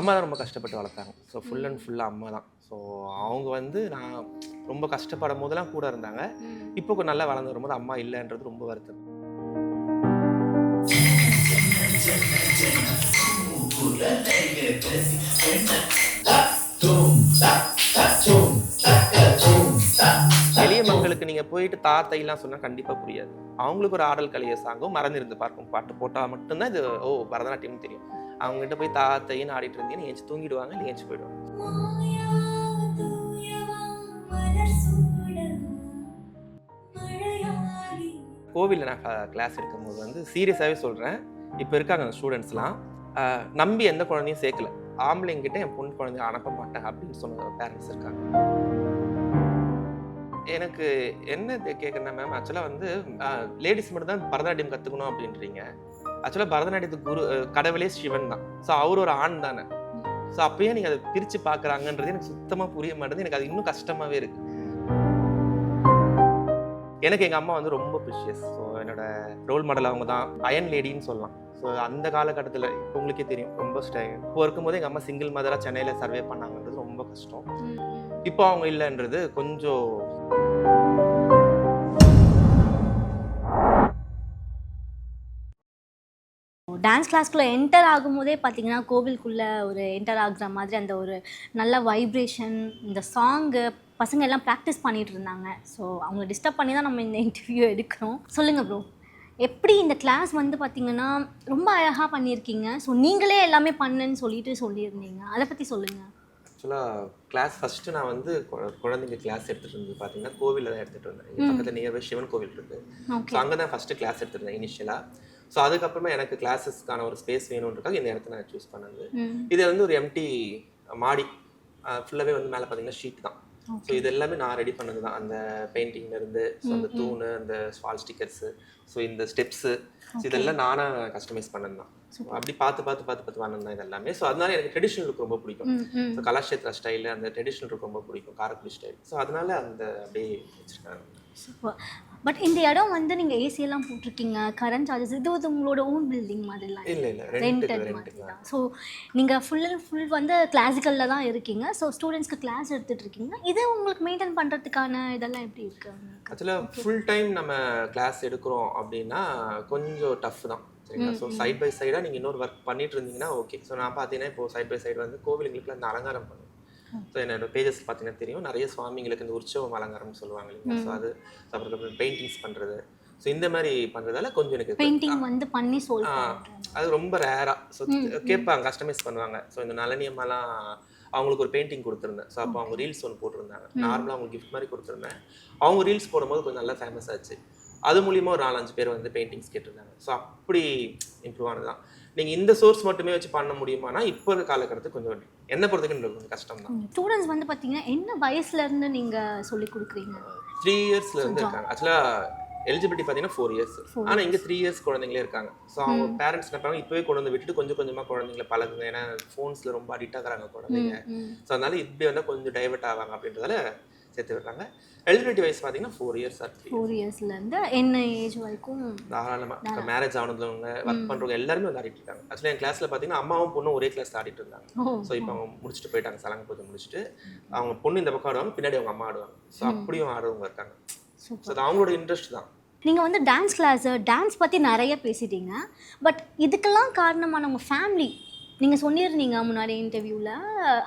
அம்மா தான் ரொம்ப கஷ்டப்பட்டு வளர்த்தாங்க. ஸோ ஃபுல் அண்ட் ஃபுல்லாக அம்மா தான். ஸோ அவங்க வந்து நான் ரொம்ப கஷ்டப்படும் போதெல்லாம் கூட இருந்தாங்க. இப்போ கொஞ்சம் நல்லா வளர்ந்து வரும்போது அம்மா இல்லைன்றது ரொம்ப வருத்தம். எளிய மக்களுக்கு நீங்க போயிட்டு தாத்தைலாம் சொன்னா கண்டிப்பா புரியாது. அவங்களுக்கு ஒரு ஆடல் கலைய சாங்கும் மறந்திருந்து பார்க்கும் பாட்டு போட்டா மட்டும்தான் இது பரதநாட்டியம் தெரியும். அவங்க கிட்ட போய் தாத்தைன்னு ஆடிட்டு இருந்தீங்கன்னா ஏஞ்சி தூங்கிடுவாங்க, இல்லை ஏஞ்சி போயிடுவாங்க. கோவிலில் நான் கிளாஸ் எடுக்கும்போது வந்து சீரியஸாகவே சொல்கிறேன். இப்போ இருக்காங்க அந்த ஸ்டூடெண்ட்ஸ்லாம் நம்பி எந்த குழந்தையும் சேர்க்கல. ஆம்பளைங்கிட்ட என் பொண்ணு குழந்தைய அனுப்ப மாட்டேன் அப்படின்னு சொன்ன பேரண்ட்ஸ் இருக்காங்க. எனக்கு என்ன கேட்குறேன்னா மேம், ஆக்சுவலாக வந்து லேடிஸ் மட்டும் தான் பரதநாட்டியம் கற்றுக்கணும் அப்படின்றீங்க. ஆக்சுவலாக பரதநாட்டியத்துக்கு குரு கடவுளே சிவன் தான். ஸோ அவர் ஒரு ஆண் தானே. ஸோ அப்பயே நீங்கள் அதை பிரித்து பார்க்குறாங்கன்றது எனக்கு சுத்தமாக புரிய மாட்டேங்குது. எனக்கு அது இன்னும் கஷ்டமாகவே இருக்குது. எனக்கு எங்கள் அம்மா வந்து ரொம்ப ப்ரிஷியஸ். ஸோ என்னோட ரோல் மாடல் அவங்க தான். அயன் லேடின்னு சொல்லலாம். ஸோ அந்த காலகட்டத்தில் இப்போ உங்களுக்கே தெரியும் ரொம்ப இப்போ இருக்கும்போது எங்கள் அம்மா சிங்கிள் மதராக சென்னையில் சர்வே பண்ணாங்கன்றது ரொம்ப கஷ்டம். இப்போ அவங்க இல்லைன்றது கொஞ்சம் டான்ஸ் கிளாஸ்க்குள்ளே என்டர் ஆகும்போதே பார்த்தீங்கன்னா கோவிலுக்குள்ளே ஒரு என்டர் ஆகுற மாதிரி அந்த ஒரு நல்ல வைப்ரேஷன், இந்த சாங்கு பசங்க எல்லாம் ப்ராக்டிஸ் பண்ணிகிட்டு இருந்தாங்க. ஸோ அவங்கள டிஸ்டர்ப் பண்ணி தான் நம்ம இந்த இன்டர்வியூ எடுக்கிறோம். சொல்லுங்கள் ப்ரோ, எப்படி இந்த கிளாஸ் வந்து பார்த்தீங்கன்னா ரொம்ப அழகாக பண்ணியிருக்கீங்க. ஸோ நீங்களே எல்லாமே பண்ணுன்னு சொல்லியிருந்தீங்க, அதை பற்றி சொல்லுங்கள். ஆக்சுவலாக கிளாஸ் ஃபஸ்ட்டு நான் வந்து குழந்தைங்க கிளாஸ் எடுத்துகிட்டு இருந்தது பார்த்தீங்கன்னா கோவிலில் தான் எடுத்துகிட்டு இருந்தேன். எங்கள் பக்கத்தில் நியர்பை சிவன் கோவில் இருக்குது. ஸோ அங்கே தான் ஃபஸ்ட்டு கிளாஸ் எடுத்துருந்தேன் இனிஷியலாக. ஸோ அதுக்கப்புறமா எனக்கு கிளாஸஸ்க்கான ஒரு ஸ்பேஸ் வேணுன்றக்காக இந்த இடத்த நான் சூஸ் பண்ணது. இது வந்து ஒரு எம்டி மாடி, ஃபுல்லாகவே வந்து மேலே பார்த்தீங்கன்னா ஷீட் தான். ஸோ இது எல்லாமே நான் ரெடி பண்ணது தான். அந்த பெயிண்டிங்லேருந்து, ஸோ அந்த தூணு, அந்த ஸ்வால் ஸ்டிக்கர்ஸு, ஸோ இந்த ஸ்டெப்ஸு, ஸோ இதெல்லாம் நானாக கஸ்டமைஸ் பண்ணது தான். அப்படி பார்த்து பண்ணது தான் இது எல்லாமே. ஸோ அதனால எனக்கு ட்ரெடிஷ்னல் லுக் ரொம்ப பிடிக்கும். ஸோ கலாஷேத்ரா ஸ்டைலு, அந்த ட்ரெடிஷ்னல் லுக் ரொம்ப பிடிக்கும், காரக்குடி ஸ்டைல். ஸோ அதனால அந்த அப்படியே வச்சுருக்காங்க. சூப்பர். பட் இந்த இடம் வந்து நீங்கள் ஏசியெல்லாம் போட்டிருக்கீங்க, கரண்ட் சார்ஜஸ், இது வந்து உங்களோட ஓன் பில்டிங் மாதிரிலாம் இல்லை ரெண்டட் மாதிரி தான். ஸோ நீங்கள் ஃபுல் அண்ட் ஃபுல் வந்து கிளாசிக்கலில் தான் இருக்கீங்க. ஸோ ஸ்டூடெண்ட்ஸ்க்கு கிளாஸ் எடுத்துகிட்டு இருக்கீங்க. இது உங்களுக்கு மெயின்டைன் பண்ணுறதுக்கான இதெல்லாம் எப்படி இருக்குது? ஆக்சுவலாக ஃபுல் டைம் நம்ம கிளாஸ் எடுக்கிறோம் அப்படின்னா கொஞ்சம் டஃப் தான், சரிங்களா? ஸோ சைட் பை சைடாக நீங்கள் இன்னொரு ஒர்க் பண்ணிட்டு இருந்தீங்கன்னா ஓகே. ஸோ நான் பார்த்தீங்கன்னா இப்போ சைட் பை சைடு வந்து கோவிலுங்களுக்கு அந்த அலங்காரம் பண்ணுவேன். ஸோ என்னோட பேஜஸ் பார்த்தீங்கன்னா தெரியும், நிறைய சுவாமிங்களுக்கு இந்த உற்சவம் அலங்காரம்னு சொல்லுவாங்க இல்லைங்களா? ஸோ அது அப்புறம் பெயிண்டிங்ஸ் பண்ணுறது, ஸோ இந்த மாதிரி பண்ணுறதால கொஞ்சம் எனக்கு பெயிண்டிங் வந்து பண்ணி அது ரொம்ப ரேராக. ஸோ கேட்பாங்க, கஸ்டமைஸ் பண்ணுவாங்க. ஸோ இந்த நலனியம்மாலாம் அவங்களுக்கு ஒரு பெயிண்டிங் கொடுத்துருந்தேன். ஸோ அப்போ அவங்க ரீல்ஸ் ஒன்று போட்டிருந்தாங்க. நார்மலாக அவங்களுக்கு கிஃப்ட் மாதிரி கொடுத்துருந்தேன். அவங்க ரீல்ஸ் போடும்போது கொஞ்சம் நல்லா ஃபேமஸ் ஆச்சு. அது மூலியமாக ஒரு 4-5 பேர் வந்து பெயிண்டிங்ஸ் கேட்டிருந்தாங்க. ஸோ அப்படி இம்ப்ரூவ் ஆனது தான். நீங்கள் இந்த சோர்ஸ் மட்டுமே வச்சு பண்ண முடியுமானா இப்போ இருக்க காலகட்டத்துக்கு கொஞ்சம் என்ன பொறுத்தவரைக்கும் கொஞ்சம் கஷ்டம் தான். ஸ்டூடெண்ட்ஸ் வந்து பார்த்தீங்கன்னா என்ன வயசுலேருந்து நீங்கள் சொல்லி கொடுக்குறீங்க? 3 இயர்ஸ்லேருந்து இருக்காங்க. ஆக்சுவலாக எலிஜிபிலிட்டி பார்த்தீங்கன்னா 4 இயர்ஸ். ஆனால் இங்கே 3 இயர்ஸ் குழந்தைங்களே இருக்காங்க. ஸோ அவங்க பேரண்ட்ஸ் என்ன பண்ணுவாங்க, இப்போவே கொண்டு வந்து விட்டுட்டு கொஞ்சம் கொஞ்சமாக குழந்தைங்களை பழகுங்க. ஏன்னா ஃபோன்ஸில் ரொம்ப அடிக்ட் ஆகிறாங்க குழந்தைங்க. ஸோ அதனால இப்படி வந்தால் கொஞ்சம் டைவர்ட் ஆவாங்க அப்படின்றதால சேர்த்து விடுறாங்க. எலிஜிபிலிட்டி வைஸ் பார்த்தீங்கன்னா 4 இயர்ஸ் ஆர் 4 இயர்ஸ்லேருந்து என்ன ஏஜ் வரைக்கும் தாராளமாக மேரேஜ் ஆனதுவங்க ஒர்க் பண்ணுறவங்க எல்லாருமே வந்து ஆடிட்டு இருக்காங்க. ஆக்சுவலாக என் கிளாஸில் பார்த்தீங்கன்னா அம்மாவும் பொண்ணும் ஒரே கிளாஸில் ஆடிட்டு இருந்தாங்க. ஸோ இப்போ அவங்க முடிச்சுட்டு போயிட்டாங்க, சலங்க பூஜை முடிச்சுட்டு. அவங்க பொண்ணு இந்த பக்கம் ஆடுவாங்க, பின்னாடி அவங்க அம்மா ஆடுவாங்க. ஸோ அப்படியும் ஆடுறவங்க இருக்காங்க. ஸோ அது அவங்களோட இன்ட்ரெஸ்ட் தான். நீங்கள் வந்து டான்ஸ் பற்றி நிறைய பேசிட்டீங்க. பட் இதுக்கெல்லாம் காரணமான உங்கள் ஃபேமிலி, நீங்கள் சொல்லியிருந்தீங்க முன்னாடி இன்டர்வியூவில்,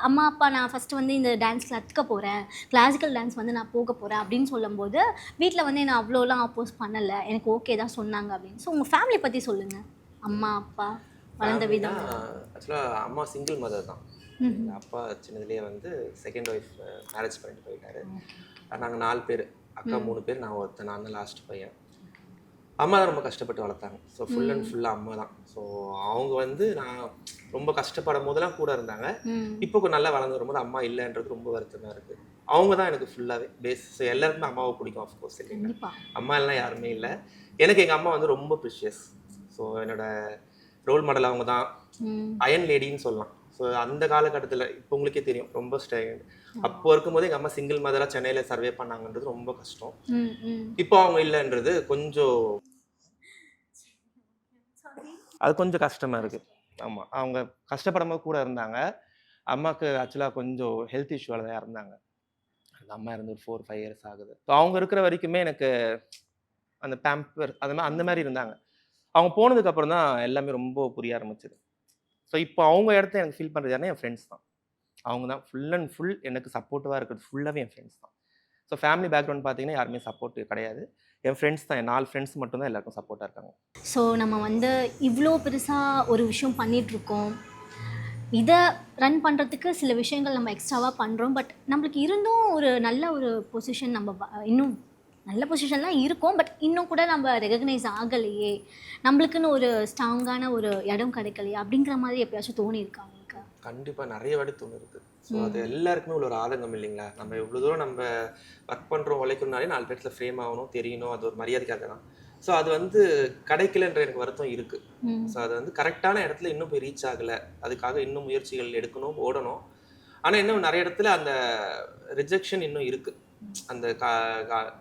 அம்மா அப்பா நான் ஃபஸ்ட்டு வந்து இந்த டான்ஸ் கற்றுக்க போகிறேன், கிளாசிக்கல் டான்ஸ் வந்து நான் போக போகிறேன் அப்படின்னு சொல்லும்போது வீட்டில் வந்து என்னை அவ்வளோலாம் அப்போஸ் பண்ணலை, எனக்கு ஓகே தான் சொன்னாங்க அப்படின்னு. ஸோ உங்கள் ஃபேமிலி பற்றி சொல்லுங்கள். அம்மா அப்பா வளர்ந்த விதம். ஆக்சுவலாக அம்மா சிங்கிள் மதர் தான். அப்பா சின்னதுலேயே வந்து செகண்ட் ஒய்ஃப் மேரேஜ் பண்ணிட்டு போயிட்டாரு. நாங்கள் 4 பேர், அக்கா 3 பேர், நான் ஒருத்தன், நான் தான் லாஸ்ட் பையன். அம்மா தான் ரொம்ப கஷ்டப்பட்டு வளர்த்தாங்க. ஸோ ஃபுல் அண்ட் ஃபுல்லாக அம்மா தான். ஸோ அவங்க வந்து நான் ரொம்ப கஷ்டப்படும் போதெல்லாம் கூட இருந்தாங்க. இப்போ கொஞ்சம் நல்லா வளர்ந்து வரும்போது அம்மா இல்லைன்றது ரொம்ப வருத்தமாக இருக்குது. அவங்க தான் எனக்கு ஃபுல்லாகவே பேஸ். ஸோ எல்லாருக்குமே அம்மாவை பிடிக்கும் ஆஃப்கோர்ஸ், இல்லைங்களா? அம்மா எல்லாம் யாருமே இல்லை. எனக்கு எங்கள் அம்மா வந்து ரொம்ப ப்ரிஷியஸ். ஸோ என்னோட ரோல் மாடல் அவங்க தான். அயன் லேடின்னு சொல்லலாம். ஸோ அந்த காலகட்டத்தில் இப்போ உங்களுக்கே தெரியும் ரொம்ப அப்போ இருக்கும்போது எங்கள் அம்மா சிங்கிள் மதராக சென்னையில் சர்வே பண்ணாங்கன்றது ரொம்ப கஷ்டம். இப்போ அவங்க இல்லைன்றது கொஞ்சம் அது கொஞ்சம் கஷ்டமாக இருக்குது. ஆமாம், அவங்க கஷ்டப்படும்போது கூட இருந்தாங்க. அம்மாவுக்கு ஆக்சுவலாக கொஞ்சம் ஹெல்த் இஷ்யூவால தான் இறந்தாங்க. அந்த அம்மா இறந்து ஒரு 4, 5 இயர்ஸ் ஆகுது. ஸோ அவங்க இருக்கிற வரைக்குமே எனக்கு அந்த பேம்பர் அந்த மாதிரி இருந்தாங்க. அவங்க போனதுக்கப்புறம் தான் எல்லாமே ரொம்ப புரிய ஆரம்பிச்சது. ஸோ இப்போ அவங்க இடத்த எனக்கு ஃபீல் பண்ணுறது யாருன்னா என் ஃப்ரெண்ட்ஸ் தான். அவங்க தான் ஃபுல் அண்ட் ஃபுல் எனக்கு சப்போர்ட்டிவாக இருக்கிறது ஃபுல்லாகவே என் ஃப்ரெண்ட்ஸ் தான். ஸோ ஃபேமிலி பேக்ரவுண்ட் பார்த்தீங்கன்னா யாருமே சப்போர்ட் கிடையாது. என் ஃப்ரெண்ட்ஸ் தான், என் 4 ஃப்ரெண்ட்ஸ் மட்டும் தான் எல்லாருக்கும் சப்போர்ட்டாக இருக்காங்க. ஸோ நம்ம வந்து இவ்வளோ பெருசாக ஒரு விஷயம் பண்ணிகிட்ருக்கோம். இதை ரன் பண்ணுறதுக்கு சில விஷயங்கள் நம்ம எக்ஸ்ட்ராவாக பண்ணுறோம். பட் நம்மளுக்கு இருந்தும் ஒரு நல்ல ஒரு பொசிஷன் நம்ம இன்னும் நல்ல பொசிஷன்லாம் இருக்கும். பட் இன்னும் கூட நம்ம ரெகக்னைஸ் ஆகலையே, நம்மளுக்குன்னு ஒரு ஸ்ட்ராங்கான ஒரு இடம் கிடைக்கலையே அப்படிங்கிற மாதிரி எப்பயாச்சும் தோணியிருக்கா உங்களுக்கு? கண்டிப்பாக நிறைய வாட்டி தோணுது. ஸோ அது எல்லாருக்குமே உள்ள ஒரு ஆதங்கம் இல்லைங்களா? நம்ம எவ்வளோ தூரம் நம்ம ஒர்க் பண்ணுறோம், உழைக்கணும்னாலே 4 பேர்த்துல ஃப்ரேம் ஆகணும், தெரியணும், அது ஒரு மரியாதைக்காக தான். ஸோ அது வந்து கிடைக்கலன்ற எனக்கு வருத்தம் இருக்குது. ஸோ அது வந்து கரெக்டான இடத்துல இன்னும் போய் ரீச் ஆகலை. அதுக்காக இன்னும் முயற்சிகள் எடுக்கணும், ஓடணும். ஆனால் இன்னும் நிறைய இடத்துல அந்த ரிஜெக்ஷன் இன்னும் இருக்குது. அந்த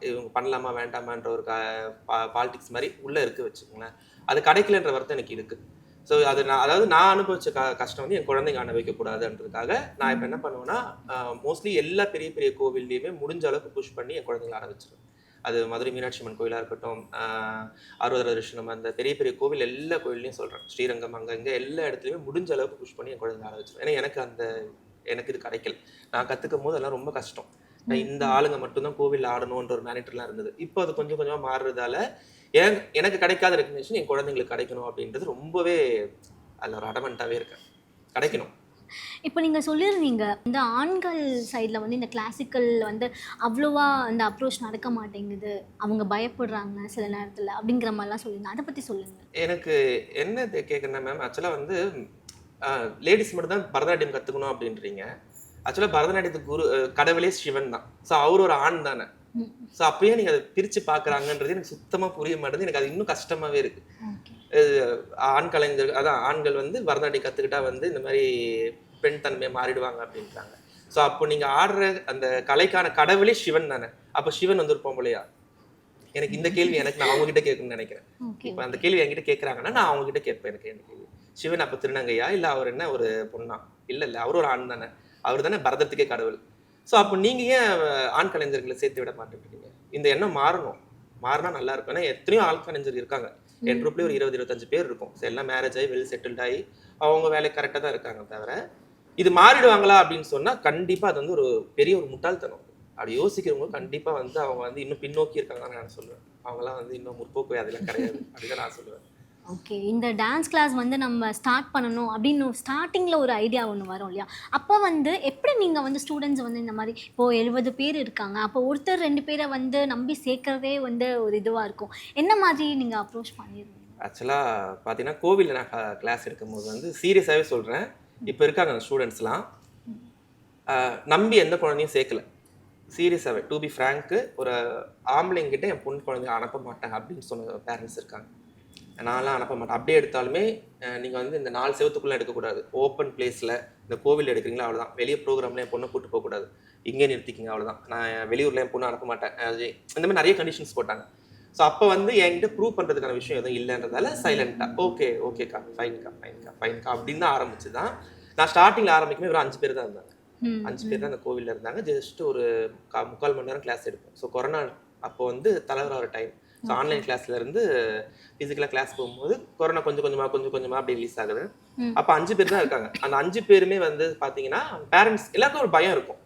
இவங்க பண்ணலாமா வேண்டாமான்ற ஒரு பாலிடிக்ஸ் மாதிரி உள்ளே இருக்குது வச்சுக்கோங்களேன். அது கிடைக்கலன்ற வருத்தம் எனக்கு இருக்குது. ஸோ அது நான் அனுபவிச்ச கஷ்டம் வந்து என் குழந்தைங்க அனுபவிக்கக்கூடாதுன்றதுக்காக நான் இப்போ என்ன பண்ணுவேன்னா, மோஸ்ட்லி எல்லா பெரிய பெரிய கோவில்லையுமே முடிஞ்ச அளவுக்கு புஷ் பண்ணி என் குழந்தைங்களை ஆட வச்சிருவேன். அது மதுரை மீனாட்சி அம்மன் கோயிலாக இருக்கட்டும், அறுபதாவது தரிசனம், அந்த பெரிய பெரிய கோவில் எல்லா கோவில்லையும் சொல்கிறேன், ஸ்ரீரங்கம் அங்கே இங்கே எல்லா இடத்துலையுமே முடிஞ்ச அளவுக்கு புஷ் பண்ணி என் குழந்தைங்களை ஆட வச்சிருவேன். ஏன்னா எனக்கு இது கிடைக்கல. நான் கற்றுக்கும் போது அதெல்லாம் ரொம்ப கஷ்டம். இந்த ஆளுங்க மட்டும்தான் கோவில் ஆடணுன்ற ஒரு மேனிட்டர்லாம் இருந்தது. இப்போ அது கொஞ்சம் கொஞ்சமாக மாறுறதால எனக்கு கிடைக்காத ரெகக்னேஷன் என் குழந்தைங்களுக்கு கிடைக்கணும் அப்படின்றது ரொம்பவே அதில் ஒரு அடமெண்ட்டாகவே இருக்கேன். கிடைக்கணும். இப்போ நீங்கள் சொல்லியிருந்தீங்க இந்த ஆண்கள் சைடில் வந்து இந்த கிளாசிக்கல் வந்து அவ்வளோவா அந்த அப்ரோச் நடக்க மாட்டேங்குது, அவங்க பயப்படுறாங்க சில நேரத்தில் அப்படிங்கிற மாதிரிலாம் சொல்லியிருந்தேன். அதை பற்றி சொல்லுங்கள். எனக்கு என்ன கேட்குறேன்னா மேம், ஆக்சுவலாக வந்து லேடிஸ் மட்டும் தான் பரதநாட்டியம் கற்றுக்கணும் அப்படின்றீங்க. ஆக்சுவலாக பரதநாட்டியத்துக்கு குரு கடவுளே சிவன் தான். ஸோ அவர் ஒரு ஆண் தானே. ஸோ அப்பயே நீங்கள் அதை பிரித்து பார்க்குறாங்கன்றது எனக்கு சுத்தமாக புரிய மாட்டேங்குது. எனக்கு அது இன்னும் கஷ்டமாகவே இருக்குது. ஆண் கலைஞர்கள், அதான் ஆண்கள் வந்து பரதநாட்டியம் கற்றுக்கிட்டா வந்து இந்த மாதிரி பெண் தன்மையை மாறிடுவாங்க அப்படின்றாங்க. ஸோ அப்போ நீங்கள் ஆடுற அந்த கலைக்கான கடவுளே சிவன் தானே. அப்போ சிவன் வந்து ஒரு பொம்பளையா? எனக்கு இந்த கேள்வி நான் அவங்ககிட்ட கேட்கணும்னு நினைக்கிறேன். இப்போ அந்த கேள்வி என்கிட்ட கேட்குறாங்கன்னா நான் அவங்ககிட்ட கேட்பேன். எனக்கு என்ன கேள்வி, சிவன் அப்போ திருநங்கையா இல்லை அவர் என்ன ஒரு பொண்ணா? இல்லை அவர் ஒரு ஆண் தானே. அவர் தானே பரதத்துக்கே கடவுள். ஸோ அப்போ நீங்கள் ஏன் ஆண் கலைஞர்களை சேர்த்து விட மாட்டேங்கிறீங்க? இந்த எண்ணம் மாறணும். மாறினா நல்லா இருக்கும். ஏன்னா எத்தனையோ ஆண் கலைஞர் இருக்காங்க. என் குரூப்லேயே ஒரு 20-25 பேர் இருக்கும். ஸோ எல்லாம் மேரேஜ் ஆகி வெல் செட்டில்ட் ஆகி அவங்க வேலை கரெக்டாக தான் இருக்காங்க. தவிர இது மாறிடுவாங்களா அப்படின்னு சொன்னால் கண்டிப்பாக அது வந்து ஒரு பெரிய ஒரு முட்டாள்தனம். அப்படி யோசிக்கிறவங்க கண்டிப்பாக வந்து அவங்க வந்து இன்னும் பின்னோக்கி இருக்காங்கன்னு நான் சொல்லுவேன். அவங்களாம் வந்து இன்னும் முற்போக்கு அதெல்லாம் கிடையாது அப்படின்னு நான் சொல்லுவேன். ஓகே, இந்த டான்ஸ் கிளாஸ் வந்து நம்ம ஸ்டார்ட் பண்ணணும் அப்படின்னு ஸ்டார்டிங்கில் ஒரு ஐடியா ஒன்று வரும் இல்லையா? அப்போ வந்து எப்படி நீங்கள் வந்து ஸ்டூடெண்ட்ஸ் வந்து இந்த மாதிரி இப்போது 70 பேர் இருக்காங்க, அப்போ ஒருத்தர் 2 பேரை வந்து நம்பி சேர்க்கறதே வந்து ஒரு இதுவாக இருக்கும். என்ன மாதிரி நீங்கள் அப்ரோச் பண்ணிடுவீங்க? ஆக்சுவலாக பார்த்தீங்கன்னா கோவிலில் நான் கிளாஸ் எடுக்கும்போது வந்து சீரியஸாகவே சொல்கிறேன், இப்போ இருக்காங்க அந்த ஸ்டூடெண்ட்ஸ்லாம் நம்பி எந்த குழந்தையும் சேர்க்கல. சீரியஸாகவே டு பி ஃப்ராங்க்கு, ஒரு ஆம்பளைங்கிட்ட என் பொண்ணு குழந்தைய அனுப்ப மாட்டேன் அப்படின்னு சொன்ன பேரண்ட்ஸ் இருக்காங்க. நான்லாம் அனுப்ப மாட்டேன். அப்படியே எடுத்தாலுமே நீங்கள் வந்து இந்த 4 செவத்துக்குள்ளே எடுக்கக்கூடாது. ஓப்பன் பிளேஸில் இந்த கோவில் எடுக்கிறீங்களா அவ்வளோதான். வெளியே ப்ரோக்ராமில் என் பொண்ணை கூட்டு போகக்கூடாது. இங்கே நிறுத்திக்கிங்க அவ்வளோதான். நான் வெளியூரில் என் பொண்ணு அனுப்ப மாட்டேன். இந்த மாதிரி நிறைய கண்டிஷன்ஸ் போட்டாங்க. ஸோ அப்போ வந்து என்கிட்ட ப்ரூவ் பண்ணுறதுக்கான விஷயம் எதுவும் இல்லைன்றதால சைலண்ட்டாக ஓகேக்கா ஃபைன்க்கா அப்படின்னு தான் ஆரம்பிச்சு தான். நான் ஸ்டார்டிங்கில் ஆரம்பிக்குமே ஒரு 5 பேர் தான் இருந்தாங்க. 5 பேர் தான் அந்த கோவிலில் இருந்தாங்க. ஜஸ்ட் ஒரு 3/4 மணி நேரம் கிளாஸ் எடுப்போம். ஸோ கொரோனா அப்போ வந்து தலைவராக ஒரு டைம். ஸோ ஆன்லைன் கிளாஸ்லேருந்து ஃபிசிக்கலாக கிளாஸ் போகும்போது கொரோனா கொஞ்சம் கொஞ்சமாக அப்படி ரிலீஸ் ஆகுது. அப்போ 5 பேர் தான் இருக்காங்க. அந்த 5 பேருமே வந்து பார்த்தீங்கன்னா பேரண்ட்ஸ் எல்லாருக்கும் ஒரு பயம் இருக்கும்.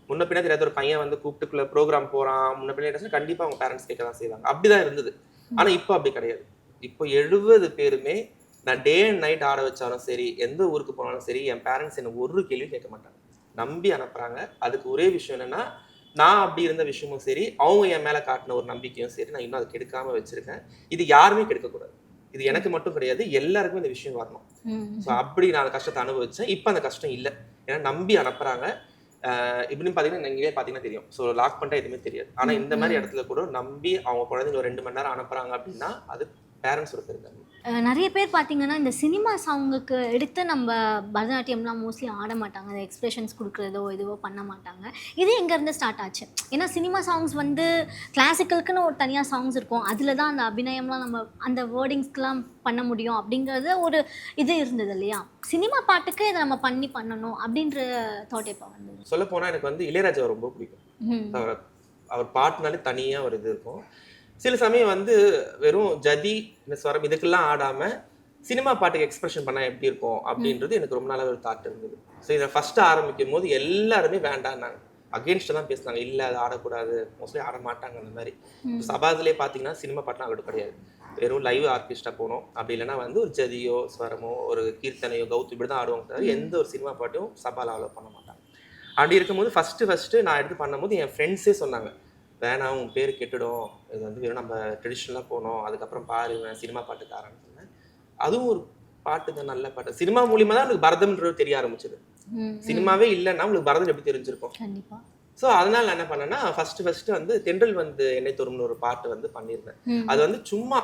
முன்ன பின்னாடி தெரியாத ஒரு பையன் வந்து கூப்பிட்டுக்குள்ள ப்ரோக்ராம் போகிறான், முன்ன பின்னாடி கண்டிப்பாக அவங்க பேரண்ட்ஸ் கேட்க தான் செய்வாங்க. அப்படி தான் இருந்தது. ஆனால் இப்போ அப்படி கிடையாது. இப்போ 70 பேருமே நான் டே அண்ட் நைட் ஆட வச்சாலும் சரி, எந்த ஊருக்கு போனாலும் சரி, என் பேரண்ட்ஸ் என்ன ஒரு கேள்வியும் கேட்க மாட்டாங்க. நம்பி அனுப்புகிறாங்க. அதுக்கு ஒரே விஷயம் என்னென்னா, நான் அப்படி இருந்த விஷயமும் சரி, அவங்க என் மேலே காட்டின ஒரு நம்பிக்கையும் சரி, நான் இன்னும் அதை கெடுக்காமல் வச்சுருக்கேன். இது யாருமே கெடுக்கக்கூடாது. இது எனக்கு மட்டும் கிடையாது, எல்லாருக்குமே இந்த விஷயம் வரணும். ஸோ அப்படி நான் அந்த கஷ்டத்தை அனுபவித்தேன். இப்போ அந்த கஷ்டம் இல்லை. ஏன்னா நம்பி அனுப்புகிறாங்க. இப்படின்னு பார்த்தீங்கன்னா நீங்களே பார்த்தீங்கன்னா தெரியும். ஸோ லாக் பண்ணிட்டா எதுவுமே தெரியாது. ஆனால் இந்த மாதிரி இடத்துல கூட நம்பி அவங்க குழந்தைங்க ஒரு 2 மணி நேரம் அனுப்புகிறாங்க அப்படின்னா அது பேரண்ட்ஸோட பெருந்தன்மை. நிறைய பேர் பார்த்தீங்கன்னா இந்த சினிமா சாங்குக்கு எடுத்து நம்ம பரதநாட்டியம்லாம் மோஸ்ட்லி ஆட மாட்டாங்க, அந்த எக்ஸ்பிரஷன்ஸ் கொடுக்குறதோ இதுவோ பண்ண மாட்டாங்க. இது எங்கேருந்து ஸ்டார்ட் ஆச்சு? ஏன்னா சினிமா சாங்ஸ் வந்து கிளாசிக்கலுக்குன்னு ஒரு தனியாக சாங்ஸ் இருக்கும், அதில் தான் அந்த அபிநயம்லாம் நம்ம அந்த வேர்டிங்ஸ்க்கெலாம் பண்ண முடியும் அப்படிங்கிறது ஒரு இது இருந்தது இல்லையா? சினிமா பாட்டுக்கு இதை நம்ம பண்ணணும் அப்படின்ற தாட் எப்போ வந்தது? சொல்ல போனால் எனக்கு வந்து இளையராஜா ரொம்ப பிடிக்கும். அவர் பாட்டுனாலே தனியாக ஒரு இது இருக்கும். சில சமயம் வந்து வெறும் ஜதி இந்த ஸ்வரம் இதுக்கெல்லாம் ஆடாமல் சினிமா பாட்டுக்கு எக்ஸ்பிரஷன் பண்ணால் எப்படி இருக்கும் அப்படின்றது எனக்கு ரொம்ப நாளாக ஒரு தாட் இருந்தது. ஸோ இதை ஃபஸ்ட்டு ஆரம்பிக்கும் போது எல்லாருமே வேண்டான்னாங்க, அகெயின்ஸ்டாக தான் பேசினாங்க. இல்லை அது ஆடக்கூடாது, மோஸ்ட்லி ஆட மாட்டாங்க. அந்த மாதிரி சபாதிலே பார்த்தீங்கன்னா சினிமா பாட்டுலாம் ஆகட்டும் கிடையாது, வெறும் லைவ் ஆர்கெஸ்ட்ரா போனோம். அப்படி இல்லைன்னா வந்து ஒரு ஜதியோ ஸ்வரமோ ஒரு கீர்த்தனையோ கௌத்து இப்படி தான் ஆடுவாங்க தவிர எந்த ஒரு சினிமா பாட்டையும் சபாவில் அலோவ் பண்ண மாட்டாங்க. அப்படி இருக்கும்போது ஃபஸ்ட்டு நான் எடுத்து பண்ணும்போது என் ஃப்ரெண்ட்ஸே சொன்னாங்க, வேணாம் உன் பேர் கெட்டுடும், இது வந்து வெறும் நம்ம ட்ரெடிஷ்னலாக போனோம், அதுக்கப்புறம் பாரு சினிமா பாட்டு தாரான்னு சொன்னேன். அதுவும் ஒரு பாட்டு தான், நல்ல பாட்டு. சினிமா மூலியமா தான் எனக்கு பரதம்ன்றது தெரிய ஆரம்பிச்சது. சினிமாவே இல்லைன்னா உங்களுக்கு பரதம் எப்படி தெரிஞ்சிருக்கும்? கண்டிப்பா. ஸோ அதனால நான் என்ன பண்ணேன்னா ஃபர்ஸ்ட் வந்து தென்றல் வந்து என்னை தொடும்னு ஒரு பாட்டு வந்து பண்ணியிருந்தேன். அது வந்து சும்மா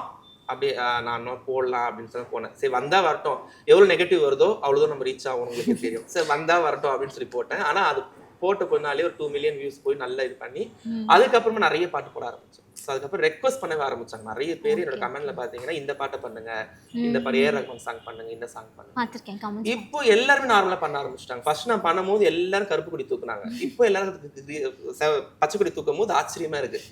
அப்படியே நான் போடலாம் அப்படின்னு சொல்லி போனேன். சரி வந்தா வரட்டும், எவ்வளோ நெகட்டிவ் வருதோ அவ்வளோதான் நம்ம ரீச் ஆகும் உங்களுக்கு தெரியும். சரி வந்தா வரட்டும் அப்படின்னு சொல்லி போட்டேன். ஆனால் அது போட்ட கொஞ்ச ஒரு 2 மில்லியன் வியூஸ் போய் நல்லா இது பண்ணி அதுக்கப்புறமா நிறைய பாட்டு போட ஆரம்பிச்சோம். ஸோ அதுக்கப்புறம் ரெக்வஸ்ட் பண்ணவே ஆரம்பிச்சாங்க நிறைய பேர். என்னோட கமெண்ட்ல பாத்தீங்கன்னா இந்த பாட்டை பண்ணுங்க, இந்த பாட்டு ஏஆர் ரஹ்மான் சாங் பண்ணுங்க, இந்த சாங் பண்ணுங்க. இப்போ எல்லாருமே நார்மலா பண்ண ஆரம்பிச்சிட்டாங்க. ஃபர்ஸ்ட் நான் பண்ணும்போது எல்லாரும் கருப்பு கொடி தூக்குனாங்க, இப்போ எல்லாரும் பச்சை கொடி தூக்கும் போது ஆச்சரியமா இருக்கு.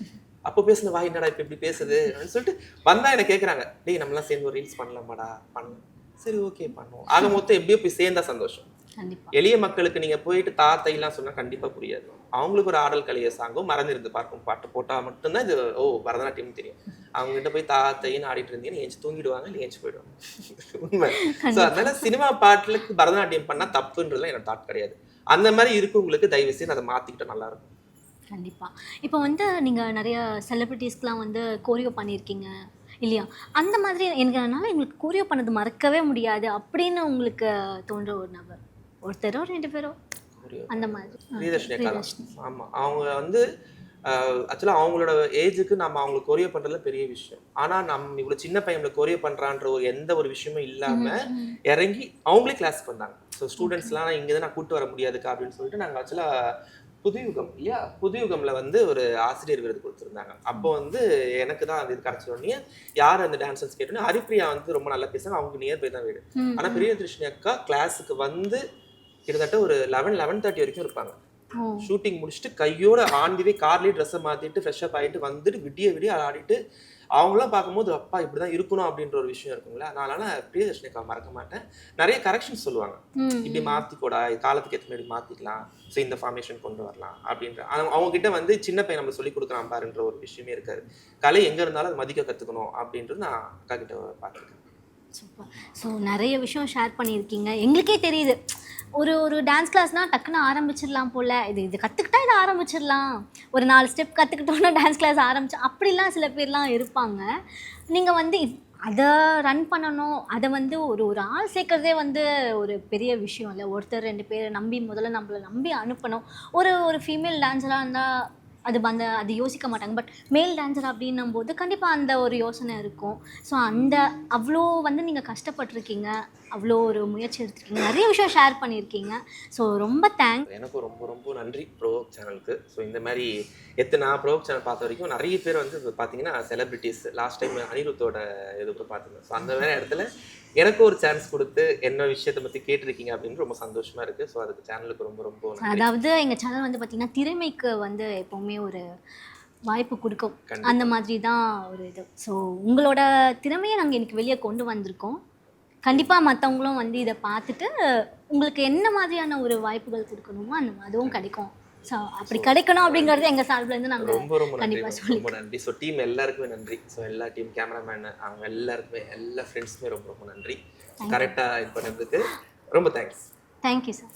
அப்போ பேசுன வாய் என்னடா இப்ப இப்படி பேசுது அப்படின்னு சொல்லிட்டு வந்தா என்ன கேட்கறாங்க, டேய் நம்மளாம் சேர்ந்து ஒரு ரீல்ஸ் பண்ணலாமாடா? பண்ணலாம். சரி ஓகே பண்ணுவோம். ஆக மொத்தம் எப்படியோ போய் சேர்ந்தா சந்தோஷம். எளிய மக்களுக்கு நீங்க போயிட்டு தாத்தைலாம் சொன்னா கண்டிப்பா புரியாது. அவங்களுக்கு ஒரு ஆடல் கலைய சாங்கும் மறந்திருந்து பார்க்கும் பாட்டு போட்டா மட்டும்தான் இது ஓ பரதநாட்டியம் தெரியும். அவங்க கிட்ட போய் தாத்தைன்னு ஆடிட்டு இருந்தீங்கன்னா ஏஞ்சி தூங்கிடுவாங்க, இல்லை ஏஞ்சி போயிடுவாங்க. உண்மை. ஸோ அதனால சினிமா பாட்டுக்கு பரதநாட்டியம் பண்ணா தப்புன்றதுலாம் என்னோட தாட் கிடையாது. அந்த மாதிரி இருக்கவங்களுக்கு தயவு செய்து அதை மாத்திக்கிட்டா நல்லா இருக்கும். கண்டிப்பா. இப்போ வந்து நீங்க நிறைய செலிபிரிட்டிஸ்க்குலாம் வந்து கோரியோ பண்ணியிருக்கீங்க இல்லையா? அந்த மாதிரி எங்கனால எங்களுக்கு கோரியோ பண்ணது மறக்கவே முடியாது அப்படின்னு உங்களுக்கு தோன்ற ஒரு நபர், ஒருத்தரோ 2 பேரோ அந்த மாதிரி? பிரியதர்ஷினி. ஆமா, அவங்க வந்து ஆக்சுவலா அவங்களோட ஏஜுக்கு நம்ம அவங்களுக்கு கொரியோ பண்றதுல பெரிய விஷயம். ஆனா நம்ம இவ்வளவு சின்ன பையன்ல கொரியோ பண்றான்ற ஒரு எந்த ஒரு விஷயமும் இல்லாம இறங்கி அவங்களே கிளாஸ்க்கு வந்தாங்க. ஸோ ஸ்டூடெண்ட்ஸ்லாம் இங்கே தான் நான் கூட்டு வர முடியாதுக்கா அப்படின்னு சொல்லிட்டு நாங்கள் ஆக்சுவலா புதுயுகம் இல்லையா, புதுயுகம்ல வந்து ஒரு ஆசிரியர் விருது கொடுத்துருந்தாங்க. அப்போ வந்து எனக்கு தான் அது கிடைச்சோடனே யார் அந்த டான்சர்ஸ் கேட்டோன்னே ஹரிப்ரியா வந்து ரொம்ப நல்லா பேசுறாங்க, அவங்க நியர் பை தான் வீடு. ஆனா பிரியதர்ஷினி அக்கா கிளாஸுக்கு வந்து கிட்டத்தட்ட ஒரு 11:30 வரைக்கும் இருப்பாங்க. ஷூட்டிங் முடிச்சுட்டு கையோட ஆண்டிவே கார்லேயே ட்ரெஸ்ஸை மாத்திட்டு ஃப்ரெஷ்அப் ஆகிட்டு வந்துட்டு விடிய ஆடிட்டு அவங்களாம் பார்க்கும்போது அப்பா இப்படிதான் இருக்கணும் அப்படின்ற ஒரு விஷயம் இருக்குங்களா. அதனால பிரியதர்ஷினிக்கா மறக்க மாட்டேன். நிறைய கரெக்ஷன்ஸ் சொல்லுவாங்க, இப்படி மாத்திக்கூடா, காலத்துக்கு ஏற்ற மாதிரி மாத்திக்கலாம், ஸோ இந்த ஃபார்மேஷன் கொண்டு வரலாம் அப்படின்ற. அவங்க கிட்ட வந்து சின்ன பையன் நம்ம சொல்லி கொடுக்குறான் பாருன்ற ஒரு விஷயமே இருக்காது. கலை எங்க இருந்தாலும் அது மதிக்க கத்துக்கணும் அப்படின்றது நான் அக்கா கிட்ட பார்த்துருக்கேன். சூப்பர். ஸோ நிறைய விஷயம் ஷேர் பண்ணியிருக்கீங்க. எங்களுக்கே தெரியுது ஒரு டான்ஸ் கிளாஸ்னால் டக்குன்னு ஆரம்பிச்சிடலாம் போல், இது கற்றுக்கிட்டா இதை ஆரம்பிச்சிடலாம், ஒரு 4 ஸ்டெப் கற்றுக்கிட்டோன்னா டான்ஸ் கிளாஸ் ஆரம்பிச்சு அப்படிலாம் சில பேர்லாம் இருப்பாங்க. நீங்கள் வந்து அதை ரன் பண்ணணும், அதை வந்து ஒரு ஆள் சேர்க்குறதே வந்து ஒரு பெரிய விஷயம் இல்லை. ஒருத்தர் 2 பேர் நம்பி முதல்ல நம்மளை நம்பி அனுப்பணும். ஒரு ஃபீமேல் டான்ஸராக இருந்தால் அது யோசிக்க மாட்டாங்க. பட் மேல் டான்ஸர் அப்படின்னும் போது கண்டிப்பாக அந்த ஒரு யோசனை இருக்கும். ஸோ அவ்வளோ வந்து நீங்கள் கஷ்டப்பட்டிருக்கீங்க, அவ்வளோ ஒரு முயற்சி எடுத்துருக்கீங்க, நிறைய விஷயம் ஷேர் பண்ணியிருக்கீங்க. ஸோ ரொம்ப தேங்க்ஸ். எனக்கும் ரொம்ப ரொம்ப நன்றி ப்ரோவோக் சேனலுக்கு. ஸோ இந்த மாதிரி நான் ப்ரோவோக் சேனல் பார்த்த வரைக்கும் நிறைய பேர் வந்து பார்த்தீங்கன்னா செலிபிரிட்டிஸ், லாஸ்ட் டைம் அனிருத்தோட இது கூட பார்த்துருந்தேன். ஸோ அந்த மாதிரி இடத்துல எனக்கு ஒரு சான்ஸ் கொடுத்து என்ன விஷயத்தை பற்றி கேட்டிருக்கீங்க அப்படின்னு ரொம்ப சந்தோஷமா இருக்குது. ஸோ அதுக்கு சேனலுக்கு ரொம்ப ரொம்ப அதாவது எங்கள் சேனல் வந்து பார்த்திங்கன்னா திறமைக்கு வந்து எப்போவுமே ஒரு வாய்ப்பு கொடுக்கும், அந்த மாதிரி தான் ஒரு இது. ஸோ உங்களோட திறமையை நாங்கள் எனக்கு வெளியே கொண்டு வந்திருக்கோம். கண்டிப்பாக மற்றவங்களும் வந்து இதை பார்த்துட்டு உங்களுக்கு என்ன மாதிரியான ஒரு வாய்ப்புகள் கொடுக்கணுமோ அதுவும் கிடைக்கும். ஸோ அப்படி கிடைக்கணும் அப்படிங்கிறது எங்கள் சார்பிலேருந்து நாங்கள் ரொம்ப நன்றி. ஸோ டீம் எல்லாருக்குமே நன்றி. ஸோ எல்லா டீம் கேமராமேன் அவங்க எல்லாருக்குமே எல்லா ஃப்ரெண்ட்ஸுமே ரொம்ப நன்றி. கரெக்டாக இது பண்ணதுக்கு ரொம்ப தேங்க்ஸ். Thank you sir.